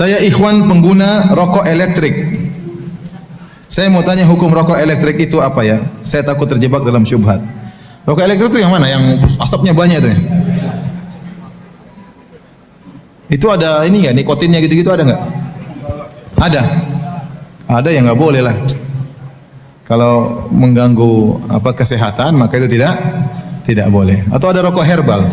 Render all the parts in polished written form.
Saya ikhwan pengguna rokok elektrik. Saya mau tanya hukum rokok elektrik itu apa ya? Saya takut terjebak dalam syubhat. Rokok elektrik itu yang mana? Yang asapnya banyak itu ya? Itu ada ini nggak? Nikotinnya gitu-gitu ada nggak? Ada. Ada yang nggak boleh lah. Kalau mengganggu apa kesehatan maka itu tidak boleh. Atau ada rokok herbal.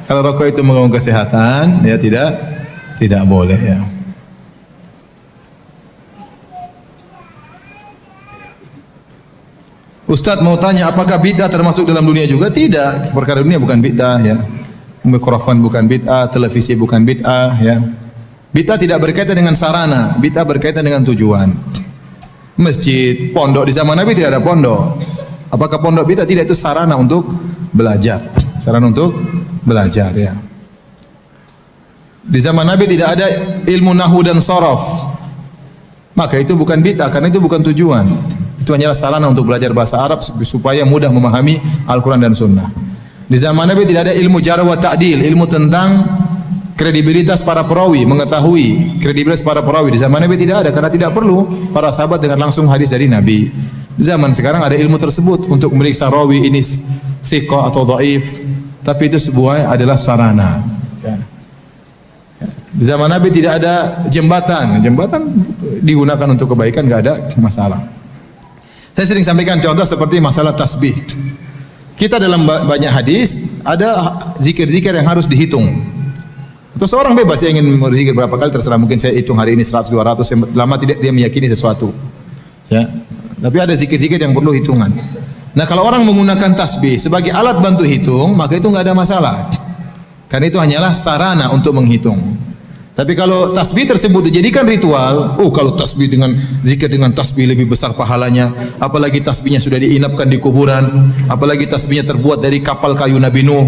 Kalau rokok itu mengganggu kesehatan, ya tidak boleh ya. Ustadz mau tanya, apakah bid'ah termasuk dalam dunia juga? Tidak. Perkara dunia bukan bid'ah ya. Mikrofon bukan bid'ah, televisi bukan bid'ah ya. Bid'ah tidak berkaitan dengan sarana, bid'ah berkaitan dengan tujuan. Masjid, pondok di zaman Nabi tidak ada pondok. Apakah pondok bid'ah? Tidak, itu sarana untuk belajar. Sarana untuk belajar ya. Di zaman Nabi tidak ada ilmu nahwu dan shorof. Maka itu bukan bid'ah karena itu bukan tujuan. Itu hanyalah sarana untuk belajar bahasa Arab supaya mudah memahami Al-Quran dan Sunnah. Di zaman Nabi tidak ada ilmu jarh wa ta'dil, ilmu tentang kredibilitas para perawi, mengetahui kredibilitas para perawi. Di zaman Nabi tidak ada karena tidak perlu para sahabat dengan langsung hadis dari Nabi. Di zaman sekarang ada ilmu tersebut untuk memeriksa rawi ini thiqah atau dhaif, tapi itu sebuah adalah sarana. Di zaman Nabi tidak ada jembatan, jembatan digunakan untuk kebaikan, enggak ada masalah. Saya sering sampaikan contoh seperti masalah tasbih. Kita dalam banyak hadis ada zikir-zikir yang harus dihitung. Atau seorang bebas yang ingin berzikir berapa kali terserah, mungkin saya hitung hari ini 100 200 lama tidak dia meyakini sesuatu. Ya. Tapi ada zikir-zikir yang perlu hitungan. Nah, kalau orang menggunakan tasbih sebagai alat bantu hitung, maka itu enggak ada masalah. Karena itu hanyalah sarana untuk menghitung. Tapi kalau tasbih tersebut dijadikan ritual, kalau tasbih dengan zikir dengan tasbih lebih besar pahalanya, apalagi tasbihnya sudah diinapkan di kuburan, apalagi tasbihnya terbuat dari kapal kayu Nabi Nuh.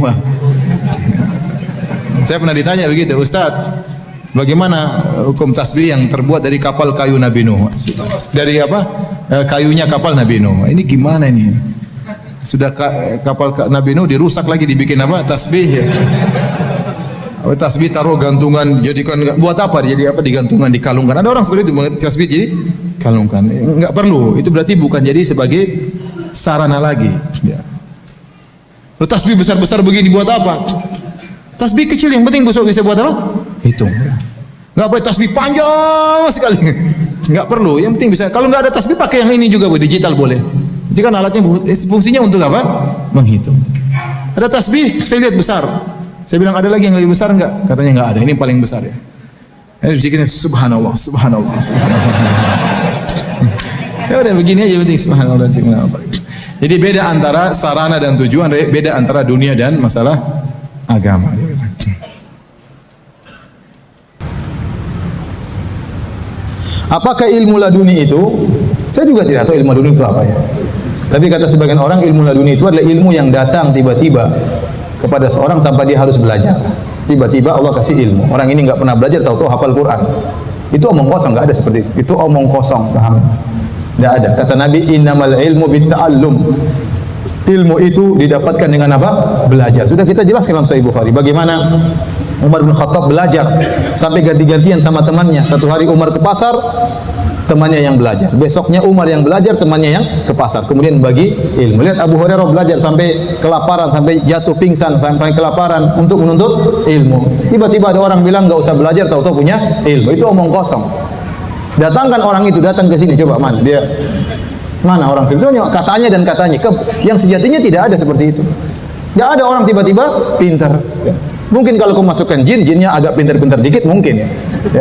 Saya pernah ditanya begitu, Ustaz, bagaimana hukum tasbih yang terbuat dari kapal kayu Nabi Nuh? Dari apa? Kayunya kapal Nabi Nuh. Ini gimana ini? Sudah kapal Nabi Nuh dirusak lagi dibikin apa? Tasbih ya. Tasbih taruh gantungan, jadikan buat apa? Jadi apa? Digantungkan, dikalungkan. Ada orang seperti itu, tasbih jadi kalungkan. Enggak perlu. Itu berarti bukan jadi sebagai sarana lagi. Ya. Lalu tasbih besar-besar begini buat apa? Tasbih kecil yang penting besok bisa buat apa? Hitung. Enggak boleh tasbih panjang sekali. Enggak perlu. Yang penting bisa. Kalau enggak ada tasbih pakai yang ini juga, digital boleh. Jadi kan alatnya fungsinya untuk apa? Menghitung. Ada tasbih, saya lihat besar. Saya bilang, ada lagi yang lebih besar enggak? Katanya enggak ada, ini paling besar ya. Zikirnya subhanallah, subhanallah, subhanallah. Ya udah begini aja penting subhanallah, subhanallah. Jadi beda antara sarana dan tujuan, beda antara dunia dan masalah agama. Apakah ilmu laduni itu? Saya juga tidak tahu ilmu laduni itu apa ya. Tapi kata sebagian orang, ilmu laduni itu adalah ilmu yang datang tiba-tiba kepada seorang tanpa dia harus belajar. Tiba-tiba Allah kasih ilmu. Orang ini enggak pernah belajar, tahu-tahu hafal Quran. Itu omong kosong, enggak ada seperti itu. Itu omong kosong, paham? Enggak ada. Kata Nabi, innamal ilmu bitta'allum. Ilmu itu didapatkan dengan apa? Belajar. Sudah kita jelaskan dalam Sahih Bukhari bagaimana Umar bin Khattab belajar sampai ganti-gantian sama temannya. Satu hari Umar ke pasar, temannya yang belajar. Besoknya Umar yang belajar, temannya yang ke pasar. Kemudian bagi ilmu. Lihat Abu Hurairah belajar sampai kelaparan, sampai jatuh pingsan, sampai kelaparan untuk menuntut ilmu. Tiba-tiba ada orang bilang enggak usah belajar, tahu-tahu punya ilmu. Itu omong kosong. Datangkan orang itu, datang ke sini, coba mana dia? Mana orang sebetulnya? Katanya dan katanya. Yang sejatinya tidak ada seperti itu. Enggak ada orang tiba-tiba pintar. Mungkin kalau kau masukkan jin, jinnya agak pintar-pintar dikit mungkin ya.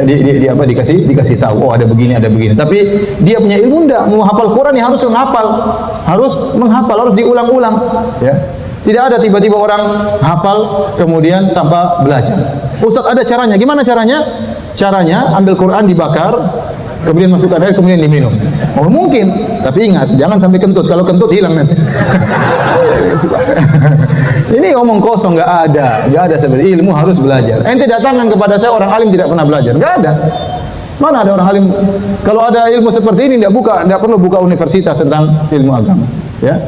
Dia apa dikasih tahu, oh ada begini, ada begini. Tapi dia punya ilmu enggak, mau hafal Quran ya harus menghafal. Harus menghafal, harus diulang-ulang, ya. Tidak ada tiba-tiba orang hafal kemudian tanpa belajar. Ustaz, ada caranya. Gimana caranya? Caranya ambil Quran dibakar, kemudian masukkan air, kemudian diminum. Oh mungkin, tapi ingat jangan sampai kentut. Kalau kentut hilang nanti. Ini omong kosong, enggak ada sebenarnya. Ilmu harus belajar. Ente datangkan kepada saya orang alim tidak pernah belajar, enggak ada. Mana ada orang alim? Kalau ada ilmu seperti ini enggak perlu buka universitas tentang ilmu agama, ya.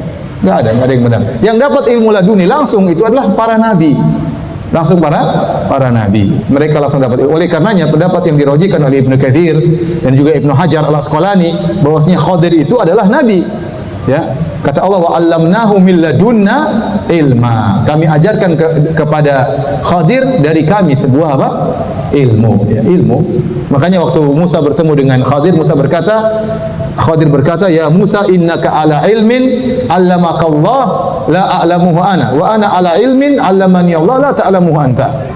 Enggak ada yang benar. Yang dapat ilmu laduni langsung itu adalah para nabi. Langsung para nabi. Mereka langsung dapat. Oleh karenanya pendapat yang dirojikan oleh Ibnu Katsir dan juga Ibnu Hajar Al-Asqalani bahwasanya Khadir itu adalah nabi. Ya. Kata Allah, wa 'allamnahu min ladunna ilma. Kami ajarkan kepada Khadir dari kami sebuah apa? Ilmu, ya, ilmu. Makanya waktu Musa bertemu dengan Khadir, Khadir berkata, "Ya Musa, innaka ala ilmin 'allamakallah la a'lamuhu ana, wa ana ala ilmin 'allamani Allah la ta'lamuhu anta."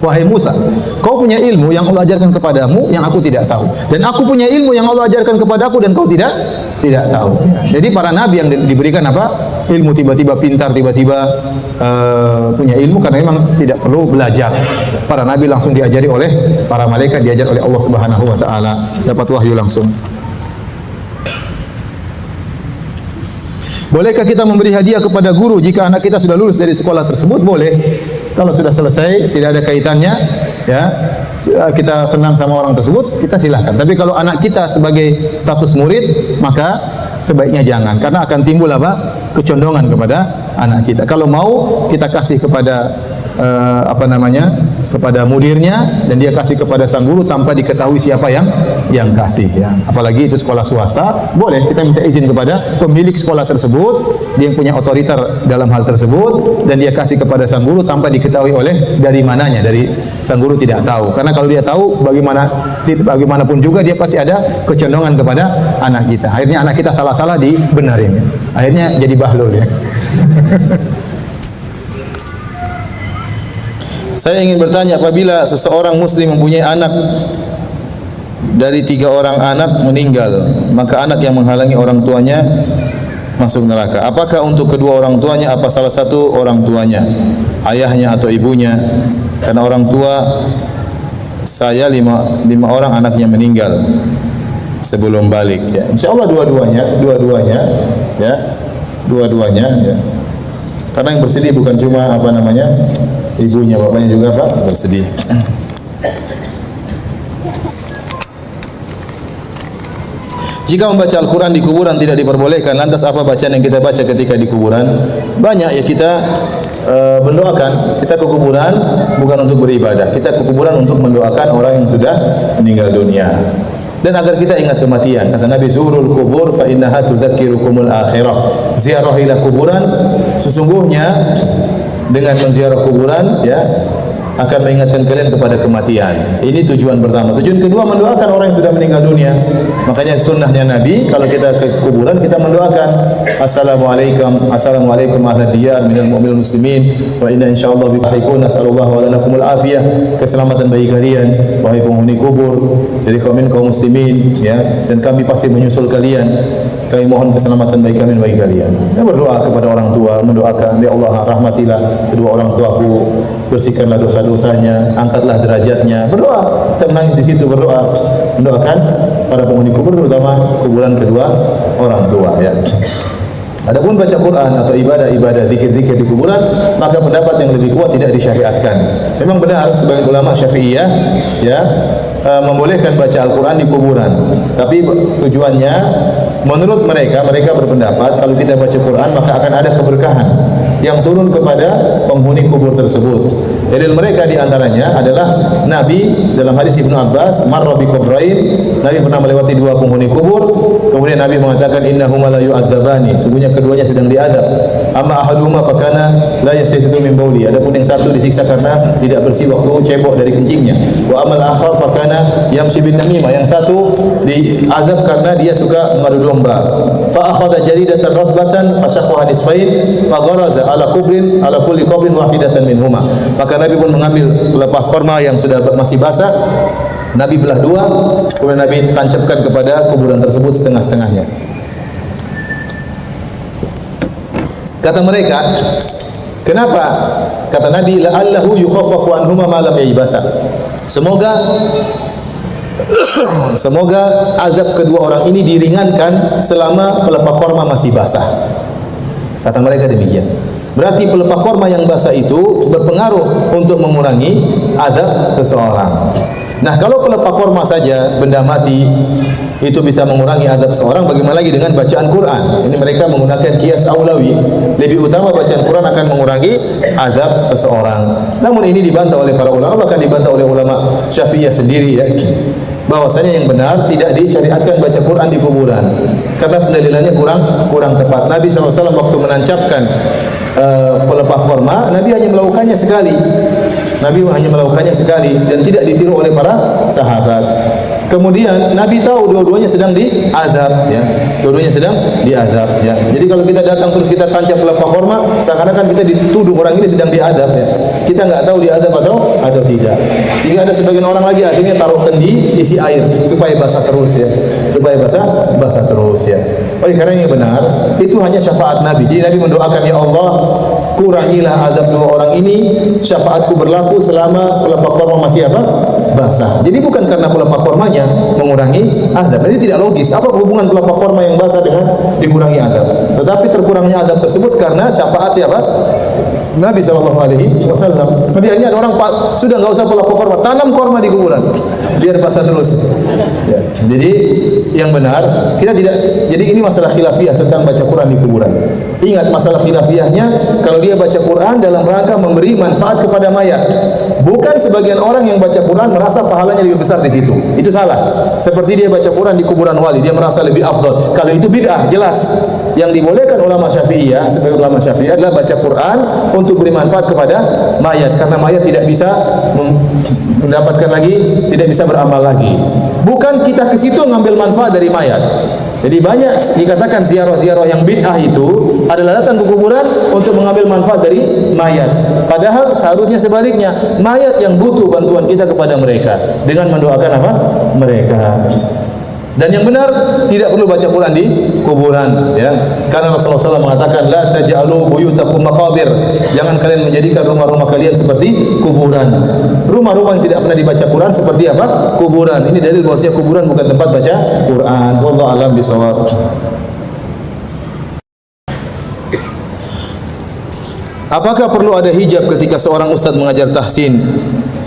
Wahai Musa, kau punya ilmu yang Allah ajarkan kepadamu yang aku tidak tahu, dan aku punya ilmu yang Allah ajarkan kepadaku dan kau tidak tahu. Jadi para nabi yang diberikan apa? Ilmu, tiba-tiba pintar, tiba-tiba punya ilmu karena memang tidak perlu belajar. Para nabi langsung diajari oleh para malaikat, diajar oleh Allah Subhanahu wa taala, dapat wahyu langsung. Bolehkah kita memberi hadiah kepada guru jika anak kita sudah lulus dari sekolah tersebut? Boleh. Kalau sudah selesai, tidak ada kaitannya, ya, kita senang sama orang tersebut, kita silahkan. Tapi kalau anak kita sebagai status murid, maka sebaiknya jangan, karena akan timbul apa? Kecondongan kepada anak kita. Kalau mau, kita kasih kepada kepada mudirnya, dan dia kasih kepada sang guru tanpa diketahui siapa yang kasih, ya. Apalagi itu sekolah swasta, boleh kita minta izin kepada pemilik sekolah tersebut, dia yang punya otoriter dalam hal tersebut, dan dia kasih kepada sang guru tanpa diketahui oleh dari mananya, dari sang guru tidak tahu. Karena kalau dia tahu, bagaimanapun juga dia pasti ada kecondongan kepada anak kita. Akhirnya anak kita salah-salah dibenarin. Akhirnya jadi bahlul, ya. Saya ingin bertanya, apabila seseorang muslim mempunyai anak dari 3 orang anak meninggal, maka anak yang menghalangi orang tuanya masuk neraka. Apakah untuk kedua orang tuanya, apa salah satu orang tuanya, ayahnya atau ibunya? Karena orang tua saya 5 orang anaknya meninggal sebelum balik, ya. Insyaallah dua-duanya, ya. Dua-duanya, ya. Karena yang bersedih bukan cuma ibunya, bapaknya juga bersedih. Jika membaca Al-Quran di kuburan tidak diperbolehkan, lantas apa bacaan yang kita baca ketika di kuburan? Banyak, ya. Kita mendoakan. Kita ke kuburan bukan untuk beribadah, kita ke kuburan untuk mendoakan orang yang sudah meninggal dunia. Dan agar kita ingat kematian. Kata Nabi, zurul kubur fa innaha tudzakirukumul akhirah. Ziarahilah kuburan, sesungguhnya dengan menziarah kuburan, ya, akan mengingatkan kalian kepada kematian. Ini tujuan pertama. Tujuan kedua, mendoakan orang yang sudah meninggal dunia. Makanya sunnahnya Nabi, kalau kita ke kuburan kita mendoakan, assalamualaikum ahla diyar minal mu'minil muslimin wa inna insyaallah bikum nasallallahu wa lanakumul afiyah. Keselamatan bagi kalian wahai penghuni kubur dari kaum muslimin, ya, dan kami pasti menyusul kalian. Kami mohon keselamatan bagi kami dan bagi kalian. Ya, berdoa kepada orang tua, mendoakan, ya Allah, rahmatilah kedua orang tuaku, bersihkanlah dosa-dosanya, angkatlah derajatnya. Berdoa, kita menangis di situ, berdoa, mendoakan para penghuni kubur, terutama kuburan kedua orang tua, ya. Adapun baca Quran atau ibadah zikir-zikir di kuburan, maka pendapat yang lebih kuat tidak disyariatkan. Memang benar sebagian ulama Syafi'iyah, ya, membolehkan baca Al-Quran di kuburan, tapi tujuannya menurut mereka berpendapat kalau kita baca Quran maka akan ada keberkahan yang turun kepada penghuni kubur tersebut. Dalil mereka diantaranya adalah Nabi dalam hadis Ibnu Abbas, marra bi qabrain, Nabi pernah melewati 2 penghuni kubur, kemudian Nabi mengatakan innahuma la yu'adzabani, sungguhnya keduanya sedang diadab. Amma ahaduhuma fakana la yastatidu min bauli, adapun yang satu disiksa karena tidak bersih waktu cebok dari kencingnya. Wa amal akhar fakana yamshi bin namimah, yang satu diazab karena dia suka mengadu domba. Fa akhadha jaridatan rabbatan fashaqqaha nisfain fa gharaza ala kulli qabrin wahidatan minhuma. Maka Nabi pun mengambil pelepah korma yang sudah masih basah, Nabi belah 2, kemudian Nabi tancapkan kepada kuburan tersebut setengah-setengahnya. Kata mereka, kenapa? Kata Nabi, la'allahu yukhaffafu anhuma ma lam yaybasa. Semoga azab kedua orang ini diringankan selama pelepah korma masih basah. Kata mereka demikian. Berarti pelepah korma yang basah itu berpengaruh untuk mengurangi azab seseorang. Nah, kalau pelepah korma saja benda mati itu bisa mengurangi adab seorang, bagaimana lagi dengan bacaan Quran? Ini mereka menggunakan kias aulawi, lebih utama bacaan Quran akan mengurangi adab seseorang. Namun ini dibantah oleh para ulama, bahkan dibantah oleh ulama Syafi'iyah sendiri ya, bahwasanya yang benar tidak disyariatkan baca Quran di kuburan karena pendalilannya kurang tepat. Nabi SAW waktu menancapkan pelepah korma, Nabi hanya melakukannya sekali. Nabi hanya melakukannya sekali dan tidak ditiru oleh para sahabat. Kemudian Nabi tahu dua-duanya sedang diazab ya. Dua-duanya sedang diazab ya. Jadi kalau kita datang terus kita tancap pelepah korma, seakan-akan kita dituduh orang ini sedang diazab ya. Kita enggak tahu diazab atau tidak. Sehingga ada sebagian orang lagi akhirnya taruh kendi isi air supaya basah terus ya. Supaya basah terus ya. Oleh karena yang benar, itu hanya syafaat Nabi. Jadi Nabi mendoakan, ya Allah, kurangilah azab dua orang ini, syafaatku berlaku selama pelepah korma masih basah. Jadi bukan karena pelepah kormanya mengurangi azab. Ini tidak logis. Apa hubungan pelepah korma yang basah dengan dikurangi azab? Tetapi terkurangnya azab tersebut karena syafaat siapa? Nabi SAW. Kemudian ada orang sudah enggak usah pelepah korma, tanam korma di kuburan biar basah terus. Ya. Jadi yang benar kita tidak. Jadi ini masalah khilafiyah tentang baca Quran di kuburan. Ingat masalah khilafiyahnya, kalau dia baca Quran dalam rangka memberi manfaat kepada mayat. Bukan sebagian orang yang baca Quran merasa pahalanya lebih besar di situ. Itu salah. Seperti dia baca Quran di kuburan wali, dia merasa lebih afdal. Kalau itu bid'ah, jelas. Yang dibolehkan ulama Syafi'iyah, sebagai ulama Syafi'iyah adalah baca Quran untuk beri manfaat kepada mayat, karena mayat tidak bisa mendapatkan lagi, tidak bisa beramal lagi. Bukan kita ke situ ngambil manfaat dari mayat. Jadi banyak dikatakan ziarah-ziarah yang bid'ah itu adalah datang ke kuburan untuk mengambil manfaat dari mayat. Padahal seharusnya sebaliknya, mayat yang butuh bantuan kita kepada mereka dengan mendoakan apa? Mereka. Dan yang benar tidak perlu baca Quran di kuburan ya. Karena Rasulullah SAW mengatakan la taj'alu buyutakum maqabir. Jangan kalian menjadikan rumah-rumah kalian seperti kuburan. Rumah-rumah yang tidak pernah dibaca Quran seperti apa? Kuburan. Ini dalil bahwasanya kuburan bukan tempat baca Quran. Wallahu a'lam bishawab. Apakah perlu ada hijab ketika seorang ustaz mengajar tahsin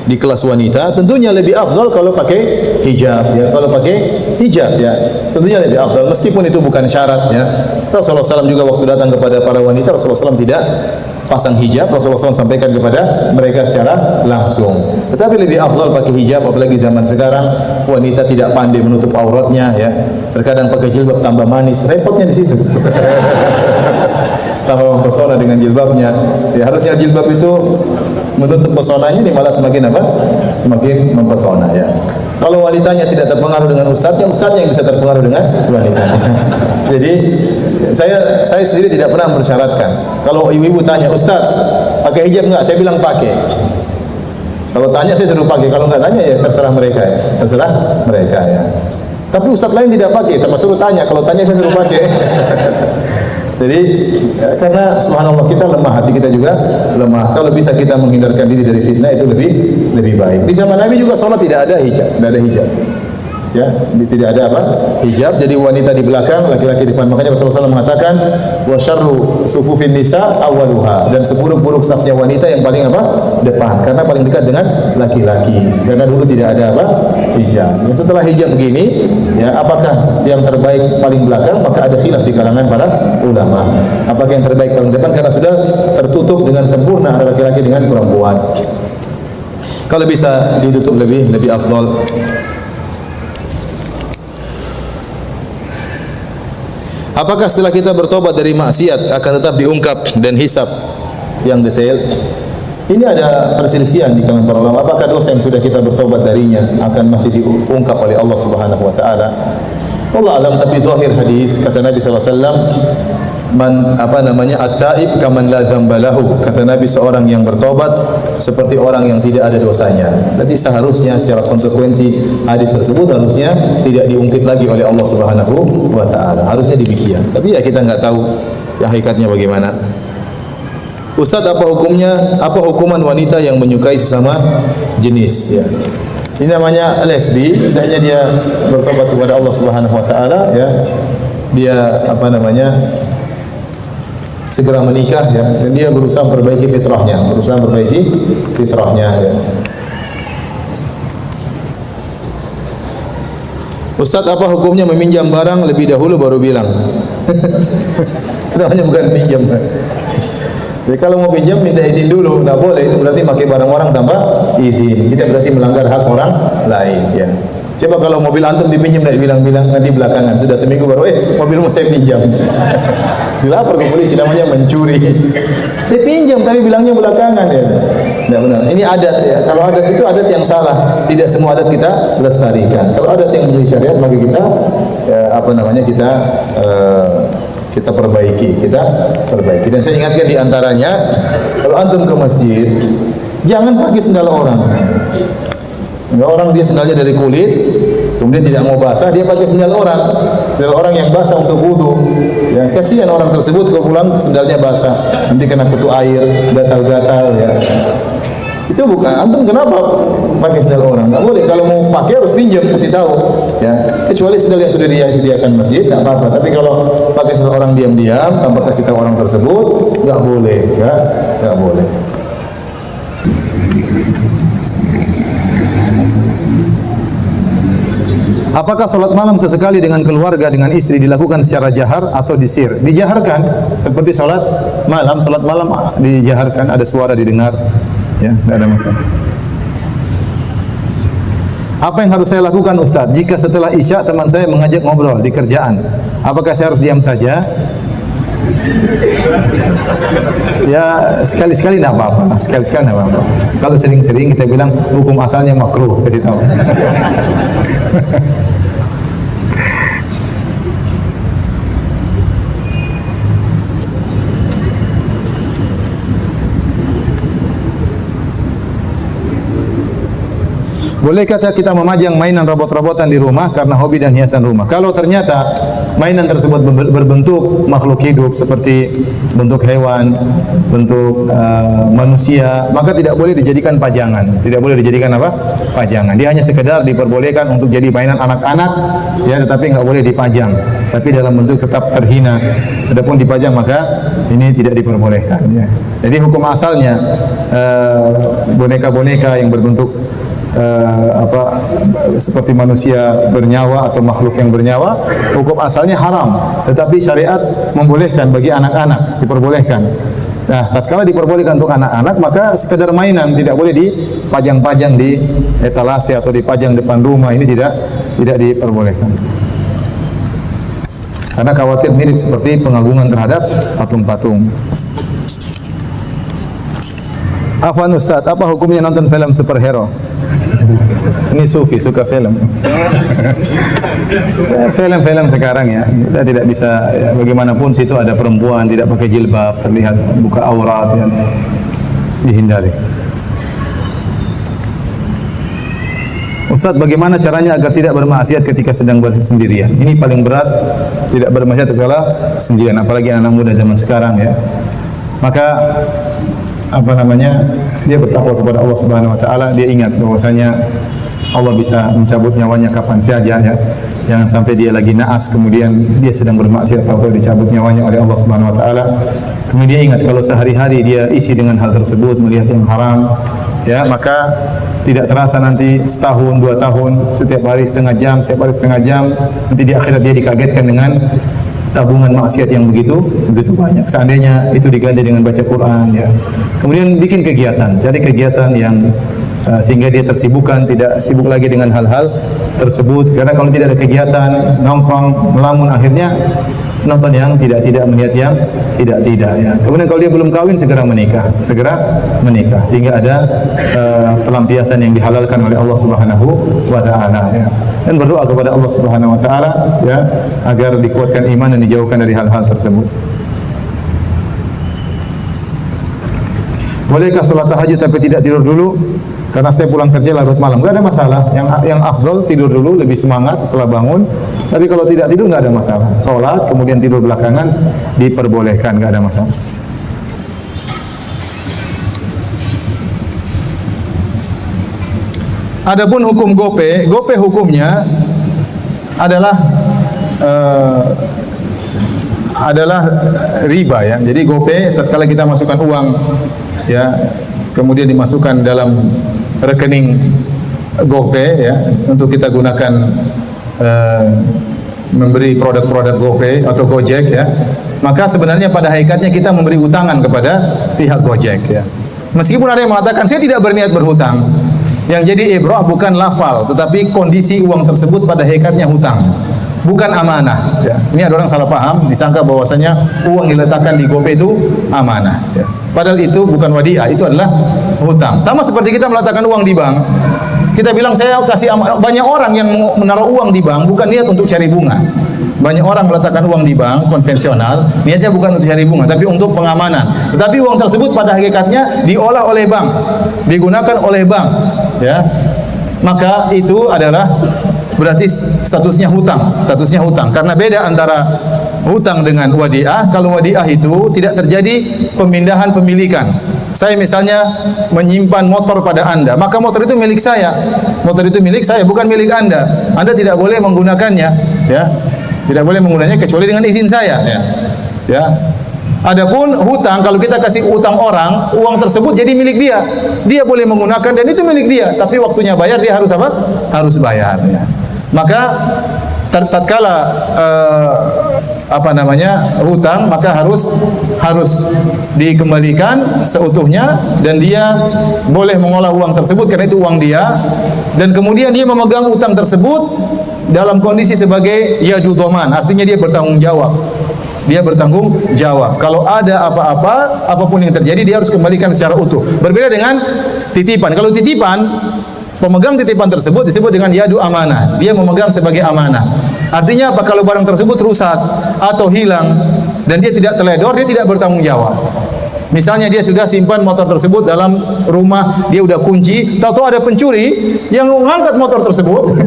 di kelas wanita? Tentunya lebih afdal kalau pakai hijab ya. Kalau pakai hijab ya, tentunya lebih afdal meskipun itu bukan syarat ya. Rasulullah SAW juga waktu datang kepada para wanita, Rasulullah SAW tidak pasang hijab. Rasulullah SAW sampaikan kepada mereka secara langsung. Tetapi lebih afdal pakai hijab, apalagi zaman sekarang wanita tidak pandai menutup auratnya ya. Terkadang pakai jilbab tambah manis, repotnya di situ. Tambah mempesona dengan jilbabnya. Ya, harusnya jilbab itu menutup pesonanya, ini malah semakin apa? Semakin mempesona ya. Kalau wanitanya tidak terpengaruh dengan ustadznya yang bisa terpengaruh dengan wanitanya. Jadi saya sendiri tidak pernah mempersyaratkan. Kalau ibu-ibu tanya, "Ustaz, pakai hijab enggak?" Saya bilang pakai. Kalau tanya saya suruh pakai, kalau enggak tanya ya terserah mereka ya. Terserah mereka ya. Tapi ustaz lain tidak pakai, sama suruh tanya. Kalau tanya saya suruh pakai. Jadi karena subhanallah kita lemah, hati kita juga lemah. Kalau bisa kita menghindarkan diri dari fitnah itu lebih baik. Di zaman Nabi juga salat tidak ada hijab, tidak ada hijab. Ya, tidak ada apa? Hijab. Jadi wanita di belakang, laki-laki di depan. Makanya Rasulullah SAW mengatakan wa syarru sufufin nisa awwaluha, dan seburuk-buruk safnya wanita yang paling apa? Depan, karena paling dekat dengan laki-laki. Karena dulu tidak ada apa? Hijab. Dan setelah hijab begini, ya apakah yang terbaik paling belakang? Maka ada khilaf di kalangan para ulama. Apakah yang terbaik paling depan? Karena sudah tertutup dengan sempurna antara laki-laki dengan perempuan. Kalau bisa ditutup lebih afdal. Apakah setelah kita bertobat dari maksiat akan tetap diungkap dan hisab yang detail? Ini ada perselisihan di kalangan para ulama. Apakah dosa yang sudah kita bertobat darinya akan masih diungkap oleh Allah Subhanahu wa taala? Allah alam, tapi zahir hadis kata Nabi sallallahu alaihi wasallam, at-taib kaman la dzamba lahu. Kata Nabi, seorang yang bertobat seperti orang yang tidak ada dosanya. Berarti seharusnya secara konsekuensi hadis tersebut harusnya tidak diungkit lagi oleh Allah Subhanahu wa taala. Harusnya demikian. Tapi ya kita enggak tahu ya hakikatnya bagaimana. Ustaz, apa hukuman wanita yang menyukai sesama jenis ya? Ini namanya lesbi, hendaknya dia bertobat kepada Allah Subhanahu wa taala ya. Dia segera menikah ya, dan dia berusaha memperbaiki fitrahnya ya. Ustaz, apa hukumnya meminjam barang lebih dahulu baru bilang? Itu namanya bukan pinjam. Jadi kalau mau pinjam minta izin dulu, nggak boleh. Itu berarti pakai barang orang tanpa izin. Kita berarti melanggar hak orang lain. Ya. Coba kalau mobil antum dipinjam dan bilang-bilang nanti belakangan sudah seminggu baru mobilmu saya pinjam. Dilapor ke polisi, namanya mencuri. Saya pinjam tapi bilangnya belakangan ya. Tidak benar. Ini adat ya. Kalau adat itu adat yang salah. Tidak semua adat kita lestarikan. Kalau adat yang menjadi syariat maka kita kita perbaiki. Dan saya ingatkan di antaranya, kalau antum ke masjid jangan pakai sendal orang. Orang dia sendalnya dari kulit, kemudian tidak mau basah, dia pakai sendal orang yang basah untuk wudu. Ya, kasihan orang tersebut kalau pulang sendalnya basah, nanti kena kutu air, gatal-gatal ya. Itu bukan. Antum kenapa pakai sendal orang? Enggak boleh. Kalau mau pakai harus pinjam, kasih tahu. Ya, kecuali sendal yang sudah disediakan masjid, enggak apa-apa. Tapi kalau pakai sendal orang diam-diam tanpa kasih tahu orang tersebut, enggak boleh. Ya, enggak boleh. Apakah salat malam sesekali dengan keluarga, dengan istri dilakukan secara jahar atau disir? Dijaharkan, seperti salat malam dijaharkan, ada suara didengar, ya, tidak ada masalah. Apa yang harus saya lakukan Ustaz? Jika setelah Isya teman saya mengajak ngobrol di kerjaan, apakah saya harus diam saja? Ya, sekali-sekali tidak apa-apa. Sekali-sekali tidak apa-apa. Kalau sering-sering kita bilang hukum asalnya makruh, kasih tahu. Bolehkah kita memajang mainan robot-robotan di rumah karena hobi dan hiasan rumah? Kalau ternyata mainan tersebut berbentuk makhluk hidup seperti bentuk hewan, bentuk manusia, maka tidak boleh dijadikan pajangan. Tidak boleh dijadikan apa? Pajangan. Dia hanya sekedar diperbolehkan untuk jadi mainan anak-anak, ya, tetapi enggak boleh dipajang. Tapi dalam bentuk tetap terhina. Adapun dipajang maka ini tidak diperbolehkan. Ya. Jadi hukum asalnya boneka-boneka yang berbentuk seperti manusia bernyawa atau makhluk yang bernyawa, hukum asalnya haram, tetapi syariat membolehkan bagi anak-anak, diperbolehkan. Nah, tatkala diperbolehkan untuk anak-anak, maka sekedar mainan, tidak boleh dipajang-pajang di etalase atau dipajang depan rumah, ini tidak diperbolehkan. Karena khawatir mirip seperti pengagungan terhadap patung-patung. Afwan Ustaz, apa hukumnya nonton film superhero? Ini sufi, suka film. Film-film sekarang ya, kita tidak bisa, ya, bagaimanapun situ ada perempuan tidak pakai jilbab, terlihat buka aurat, ya, dihindari. Ustaz, bagaimana caranya agar tidak bermaksiat ketika sedang bersendirian? Ini paling berat, tidak bermaksiat ketika sendirian, apalagi anak muda zaman sekarang ya. Maka dia bertakwa kepada Allah Subhanahu wa taala, dia ingat bahwasanya Allah bisa mencabut nyawanya kapan saja ya. Jangan sampai dia lagi naas kemudian dia sedang bermaksiat atau dicabut nyawanya oleh Allah Subhanahu wa taala. Kemudian dia ingat kalau sehari-hari dia isi dengan hal tersebut, melihat yang haram, ya, maka tidak terasa nanti setahun, 2 tahun, setiap hari setengah jam, nanti di akhirat dia dikagetkan dengan tabungan maksiat yang begitu banyak. Seandainya itu diganti dengan baca Quran, ya. Kemudian bikin kegiatan, cari kegiatan yang sehingga dia tersibukkan, tidak sibuk lagi dengan hal-hal tersebut. Karena kalau tidak ada kegiatan, nongkrong, melamun, akhirnya nonton yang tidak, melihat yang tidak ya. Kemudian kalau dia belum kawin, segera menikah, sehingga ada pelampiasan yang dihalalkan oleh Allah Subhanahu wa taala, ya. Dan berdoa kepada Allah Subhanahu wa taala, ya, agar dikuatkan iman dan dijauhkan dari hal-hal tersebut. Bolehkah sholat tahajud tapi tidak tidur dulu? Karena saya pulang kerja larut malam, enggak ada masalah. Yang afdal tidur dulu, lebih semangat setelah bangun. Tapi kalau tidak tidur enggak ada masalah. Sholat kemudian tidur belakangan diperbolehkan, enggak ada masalah. Adapun hukum gope hukumnya adalah riba, ya. Jadi gope tatkala kita masukkan uang, ya, kemudian dimasukkan dalam rekening GoPay, ya, untuk kita gunakan memberi produk-produk GoPay atau Gojek ya, maka sebenarnya pada hakikatnya kita memberi utangan kepada pihak Gojek ya. Meskipun ada yang mengatakan saya tidak berniat berhutang, yang jadi ibrah bukan lafal tetapi kondisi uang tersebut pada hakikatnya hutang, bukan amanah ya. Ini ada orang salah paham, disangka bahwasanya uang diletakkan di GoPay itu amanah ya. Padahal itu bukan wadiah, itu adalah hutang. Sama seperti kita meletakkan uang di bank. Kita bilang saya kasih amanah. Banyak orang yang menaruh uang di bank bukan niat untuk cari bunga. Banyak orang meletakkan uang di bank konvensional, niatnya bukan untuk cari bunga, tapi untuk pengamanan. Tetapi uang tersebut pada hakikatnya diolah oleh bank, digunakan oleh bank, ya. Maka itu adalah berarti statusnya hutang, karena beda antara hutang dengan wadiah. Kalau wadiah itu tidak terjadi pemindahan pemilikan. Saya misalnya menyimpan motor pada Anda, maka motor itu milik saya. Motor itu milik saya, bukan milik Anda. Anda tidak boleh menggunakannya, ya. Tidak boleh menggunakannya kecuali dengan izin saya, ya. Ya. Adapun hutang, kalau kita kasih hutang orang, uang tersebut jadi milik dia. Dia boleh menggunakan dan itu milik dia, tapi waktunya bayar dia harus apa? Harus bayar, ya. Maka tatkala hutang, maka harus dikembalikan seutuhnya dan dia boleh mengolah uang tersebut karena itu uang dia, dan kemudian dia memegang utang tersebut dalam kondisi sebagai yadu dhaman, artinya dia bertanggung jawab. Dia bertanggung jawab. Kalau ada apa-apa, apapun yang terjadi dia harus kembalikan secara utuh. Berbeda dengan titipan. Kalau titipan, pemegang titipan tersebut disebut dengan yadu amanah. Dia memegang sebagai amanah. Artinya apa? Kalau barang tersebut rusak atau hilang dan dia tidak teledor, dia tidak bertanggung jawab. Misalnya dia sudah simpan motor tersebut dalam rumah, dia udah kunci, tahu-tahu ada pencuri yang mengangkat motor tersebut,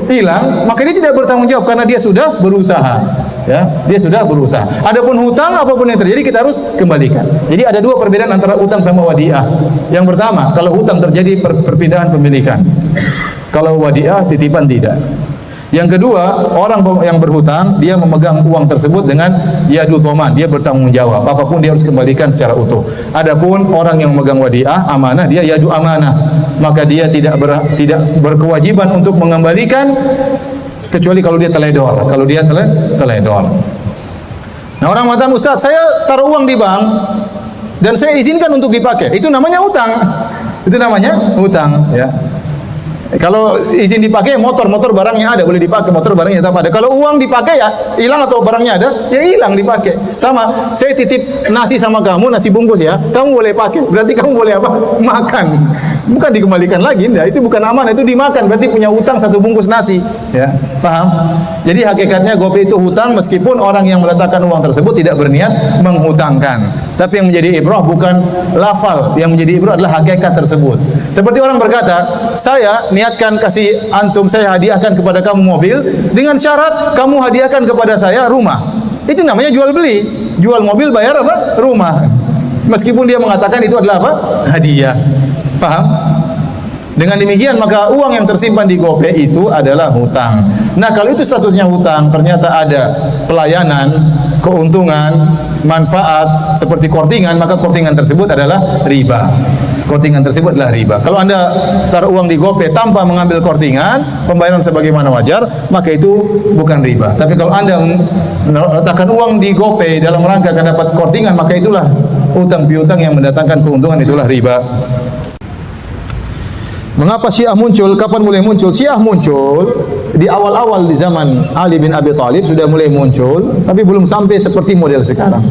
hilang, maka dia tidak bertanggung jawab karena dia sudah berusaha. Ya, dia sudah berusaha. Adapun hutang, apapun yang terjadi kita harus kembalikan. Jadi ada dua perbedaan antara hutang sama wadiah. Yang pertama, kalau hutang terjadi perpindahan pemilikan. Kalau wadiah titipan tidak. Yang kedua, orang yang berhutang dia memegang uang tersebut dengan yadu dhaman, dia bertanggung jawab. Apapun dia harus kembalikan secara utuh. Adapun orang yang memegang wadiah amanah, dia yadu amanah, maka dia tidak berkewajiban untuk mengembalikan kecuali kalau dia teledor. Kalau dia teledor. Nah, orang mengatakan, Ustaz, saya taruh uang di bank dan saya izinkan untuk dipakai. Itu namanya hutang. Itu namanya hutang, ya. Kalau izin dipakai motor barangnya ada, boleh dipakai, motor barangnya tetap ada. Kalau uang dipakai ya hilang atau barangnya ada, ya hilang dipakai. Sama, saya titip nasi sama kamu, nasi bungkus ya, kamu boleh pakai. Berarti kamu boleh apa? Makan. Bukan dikembalikan lagi, enggak. Itu bukan amanah, itu dimakan. Berarti punya hutang satu bungkus nasi. Ya, paham? Jadi hakikatnya GoPay itu hutang meskipun orang yang meletakkan uang tersebut tidak berniat menghutangkan. Tapi yang menjadi ibrah bukan lafal, yang menjadi ibrah adalah hakikat tersebut. Seperti orang berkata, saya niatkan kasih antum, saya hadiahkan kepada kamu mobil dengan syarat kamu hadiahkan kepada saya rumah. Itu namanya jual beli. Jual mobil bayar apa? Rumah. Meskipun dia mengatakan itu adalah apa? Hadiah. Paham? Dengan demikian maka uang yang tersimpan di GoPay itu adalah hutang. Nah, kalau itu statusnya hutang, ternyata ada pelayanan, keuntungan, manfaat seperti kortingan, maka kortingan tersebut adalah riba. Kortingan tersebut adalah riba. Kalau Anda taruh uang di GoPay tanpa mengambil kortingan, pembayaran sebagaimana wajar, maka itu bukan riba. Tapi kalau Anda meletakkan uang di GoPay dalam rangka akan dapat kortingan, maka itulah utang piutang yang mendatangkan keuntungan, itulah riba. Mengapa Syiah muncul? Kapan mulai muncul? Syiah muncul di awal-awal di zaman Ali bin Abi Thalib sudah mulai muncul, tapi belum sampai seperti model sekarang.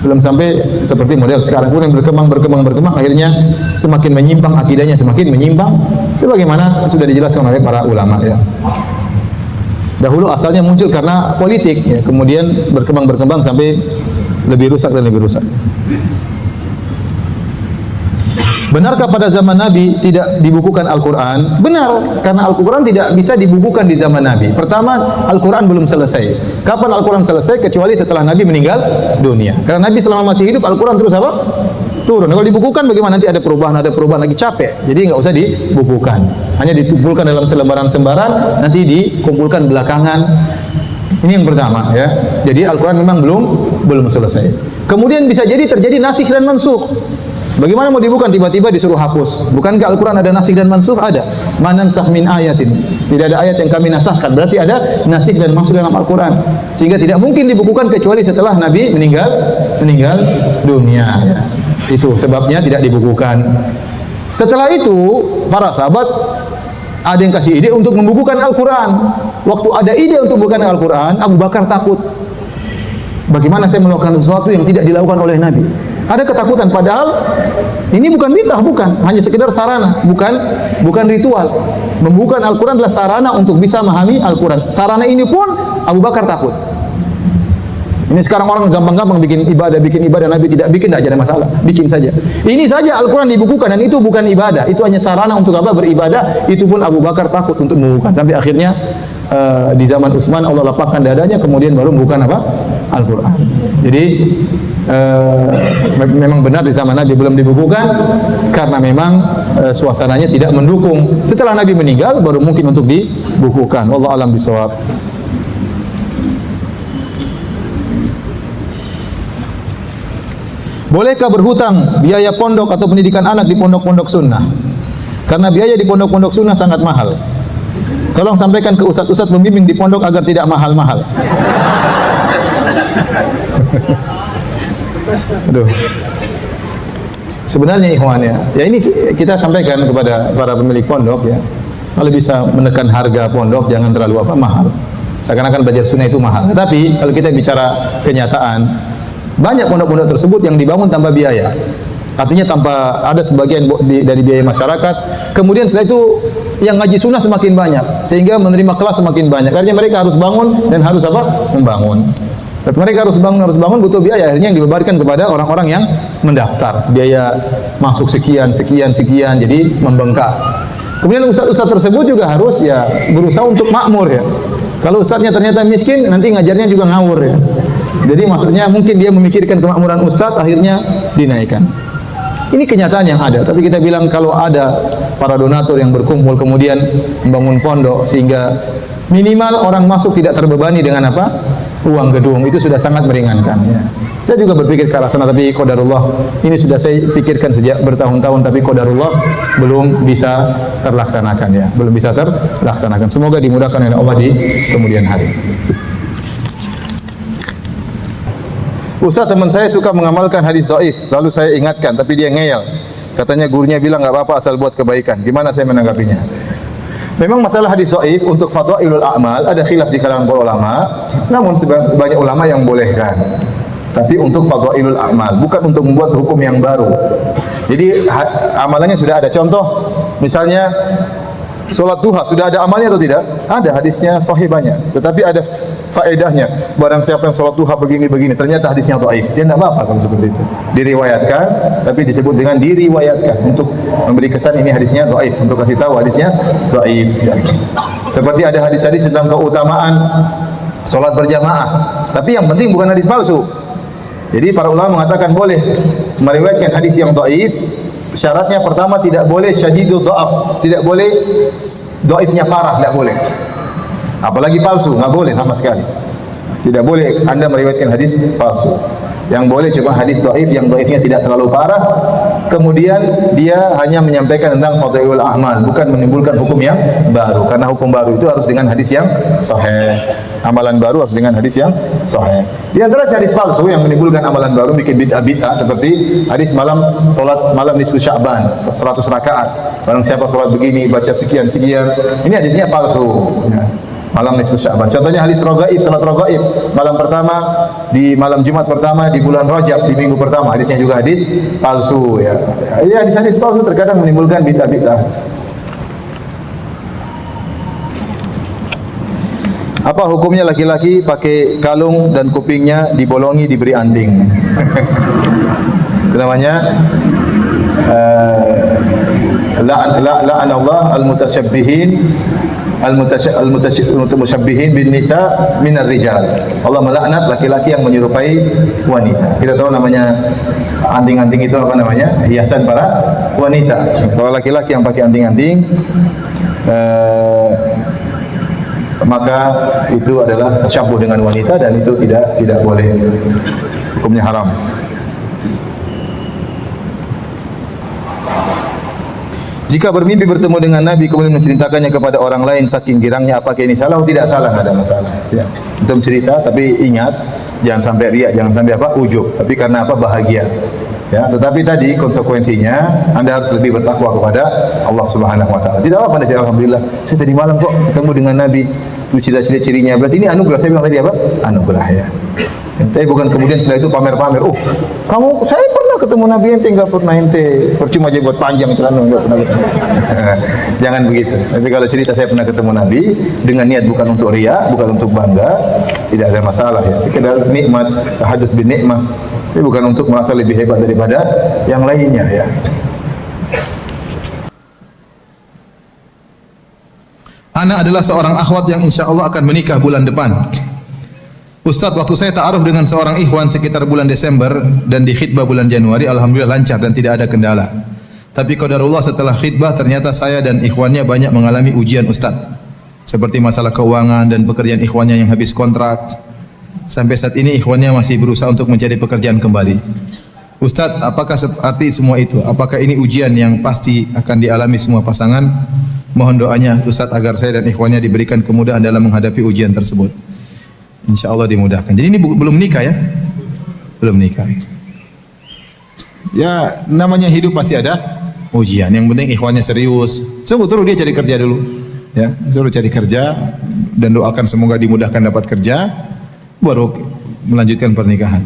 Belum sampai seperti model sekarang. Kemudian berkembang, akhirnya semakin menyimpang akidahnya, semakin menyimpang sebagaimana sudah dijelaskan oleh para ulama, ya. Dahulu asalnya muncul karena politik, ya, kemudian berkembang sampai lebih rusak dan lebih rusak. Benarkah pada zaman Nabi tidak dibukukan Al-Quran? Benar, karena Al-Quran tidak bisa dibukukan di zaman Nabi. Pertama, Al-Quran belum selesai. Kapan Al-Quran selesai? Kecuali setelah Nabi meninggal dunia. Karena Nabi selama masih hidup, Al-Quran terus apa? Turun. Kalau dibukukan bagaimana? Nanti ada perubahan lagi, capek. Jadi nggak usah dibukukan. Hanya ditumpulkan dalam selembaran-sembaran, nanti dikumpulkan belakangan. Ini yang pertama, ya. Jadi Al-Quran memang belum selesai. Kemudian bisa jadi terjadi nasikh dan mansukh. Bagaimana mau dibuka tiba-tiba disuruh hapus? Bukankah Al-Quran ada nasikh dan mansukh? Ada. Manansakh min ayatin Tidak ada ayat yang kami nasahkan. Berarti ada nasikh dan mansukh dalam Al-Quran. Sehingga tidak mungkin dibukukan kecuali setelah Nabi meninggal dunia. Ya. Itu sebabnya tidak dibukukan. Setelah itu, para sahabat ada yang kasih ide untuk membukukan Al-Quran. Waktu ada ide untuk membukukan Al-Quran, Abu Bakar takut. Bagaimana saya melakukan sesuatu yang tidak dilakukan oleh Nabi? Ada ketakutan, padahal ini bukan bid'ah, bukan, hanya sekedar sarana, bukan ritual. Membuka Al-Quran adalah sarana untuk bisa memahami Al-Quran. Sarana ini pun Abu Bakar takut. Ini sekarang orang gampang-gampang bikin ibadah, Nabi tidak bikin, tidak ada masalah, bikin saja. Ini saja Al-Quran dibukukan dan itu bukan ibadah, itu hanya sarana untuk apa? Beribadah. Itu pun Abu Bakar takut untuk membukukan. Sampai akhirnya di zaman Utsman Allah lapangkan dadanya, kemudian baru membukukan apa? Al-Quran. Jadi memang benar di zaman Nabi belum dibukukan karena memang suasananya tidak mendukung. Setelah Nabi meninggal baru mungkin untuk dibukukan. Wallahu a'lam bishawab. Bolehkah berhutang biaya pondok atau pendidikan anak di pondok-pondok sunnah? Karena biaya di pondok-pondok sunnah sangat mahal. Tolong sampaikan ke ustaz-ustaz pembimbing di pondok agar tidak mahal-mahal. Aduh. Sebenarnya ikhwan ya ini kita sampaikan kepada para pemilik pondok ya. Kalau bisa menekan harga pondok jangan terlalu mahal. Seakan-akan belajar sunnah itu mahal. Tapi kalau kita bicara kenyataan, banyak pondok-pondok tersebut yang dibangun tanpa biaya. Artinya tanpa ada sebagian dari biaya masyarakat. Kemudian setelah itu yang ngaji sunnah semakin banyak, sehingga menerima kelas semakin banyak. Artinya mereka harus bangun dan harus apa? Membangun. Mereka harus bangun butuh biaya. Akhirnya yang dibebankan kepada orang-orang yang mendaftar. Biaya masuk sekian, jadi membengkak. Kemudian ustaz-ustaz tersebut juga harus ya berusaha untuk makmur ya. Kalau ustaznya ternyata miskin, nanti ngajarnya juga ngawur ya. Jadi maksudnya mungkin dia memikirkan kemakmuran ustaz, akhirnya dinaikkan. Ini kenyataan yang ada, tapi kita bilang kalau ada para donatur yang berkumpul kemudian membangun pondok sehingga minimal orang masuk tidak terbebani dengan apa? Uang gedung, itu sudah sangat meringankan ya. Saya juga berpikir ke arah sana, tapi qadarullah ini sudah saya pikirkan sejak bertahun-tahun, tapi qadarullah belum bisa terlaksanakan ya, belum bisa terlaksanakan. Semoga dimudahkan oleh Allah di kemudian hari. Ustaz, teman saya suka mengamalkan hadis dhaif, lalu saya ingatkan, tapi dia ngeyel. Katanya gurunya bilang enggak apa-apa asal buat kebaikan. Gimana saya menanggapinya? Memang masalah hadis dhaif untuk fadhailul a'mal ada khilaf di kalangan para ulama, namun banyak ulama yang bolehkan. Tapi untuk fadhailul a'mal, bukan untuk membuat hukum yang baru. Jadi amalannya sudah ada. Contoh, misalnya salat duha sudah ada amalnya atau tidak? Ada, hadisnya sahih banyak. Tetapi ada faedahnya. Barang siapa yang salat duha begini-begini, ternyata hadisnya dhaif. Dia tidak apa-apa kalau seperti itu. Diriwayatkan, tapi disebut dengan diriwayatkan untuk memberi kesan ini hadisnya dhaif, untuk kasih tahu hadisnya dhaif. Seperti ada hadis-hadis tentang keutamaan salat berjamaah. Tapi yang penting bukan hadis palsu. Jadi para ulama mengatakan boleh meriwayatkan hadis yang dhaif. Syaratnya pertama tidak boleh syadidul dha'af, tidak boleh dhaifnya parah, tidak boleh. Apalagi palsu, enggak boleh sama sekali. Tidak boleh Anda meriwayatkan hadis palsu. Yang boleh cuma hadis dhaif yang dhaifnya tidak terlalu parah, kemudian dia hanya menyampaikan tentang fadhailul a'mal, bukan menimbulkan hukum yang baru. Karena hukum baru itu harus dengan hadis yang sahih. Amalan baru harus dengan hadis yang sahih. Di antara hadis palsu yang menimbulkan amalan baru bikin bid'ah seperti hadis salat malam nisfu Sya'ban 100 rakaat. Barang siapa salat begini baca sekian-sekian. Ini hadisnya palsu. Ya. Malam nisfu Sya'ban. Contohnya hadis raghaib, salat raghaib malam pertama di malam Jumat pertama di bulan Rajab di minggu pertama. Hadisnya juga hadis palsu ya. Ya hadis-hadis palsu terkadang menimbulkan bid'ah. Apa hukumnya laki-laki pakai kalung dan kupingnya dibolongi diberi anting? Itu namanya la'anallah al-mutasyabbihin al-mutashabbihin bin nisa minar rijal. Allah melaknat laki-laki yang menyerupai wanita. Kita tahu namanya anting-anting itu apa namanya? Hiasan para wanita. Kalau laki-laki yang pakai anting-anting maka itu adalah tasyabbuh dengan wanita dan itu tidak boleh, hukumnya haram. Jika bermimpi bertemu dengan Nabi kemudian menceritakannya kepada orang lain saking girangnya, apakah ini salah atau tidak salah? Tidak ada masalah. Ya. Untuk cerita, tapi ingat jangan sampai riak, jangan sampai apa ujub. Tapi karena apa bahagia. Ya, tetapi tadi konsekuensinya Anda harus lebih bertakwa kepada Allah Subhanahu Wa Taala. Tidak apa-apa, saya alhamdulillah. Saya tadi malam kok ketemu dengan Nabi. Itu ciri-cirinya. Berarti ini anugerah. Saya bilang tadi apa? Anugerah ya. Ente bukan kemudian setelah itu pamer-pamer. Oh, saya pernah ketemu Nabi, ente enggak pernah, ente percuma jenggot panjang celana enggak pernah. Jangan begitu. Tapi kalau cerita saya pernah ketemu Nabi dengan niat bukan untuk riya, bukan untuk bangga, tidak ada masalah ya. Sekedar nikmat, tahadduts bin nikmah. Tapi bukan untuk merasa lebih hebat daripada yang lainnya ya. Ana adalah seorang akhwat yang insya Allah akan menikah bulan depan. Ustaz, waktu saya ta'aruf dengan seorang ikhwan sekitar bulan Desember dan di khitbah bulan Januari, alhamdulillah lancar dan tidak ada kendala. Tapi qadarullah setelah khitbah ternyata saya dan ikhwannya banyak mengalami ujian Ustaz. Seperti masalah keuangan dan pekerjaan ikhwannya yang habis kontrak. Sampai saat ini ikhwannya masih berusaha untuk mencari pekerjaan kembali. Ustaz, apakah arti semua itu? Apakah ini ujian yang pasti akan dialami semua pasangan? Mohon doanya Ustaz agar saya dan ikhwannya diberikan kemudahan dalam menghadapi ujian tersebut. Insya Allah dimudahkan. Jadi ini belum nikah ya? Belum nikah. Ya namanya hidup pasti ada ujian. Yang penting ikhwannya serius. Suruh dia cari kerja dulu. Ya, suruh cari kerja dan doakan semoga dimudahkan dapat kerja, baru melanjutkan pernikahan.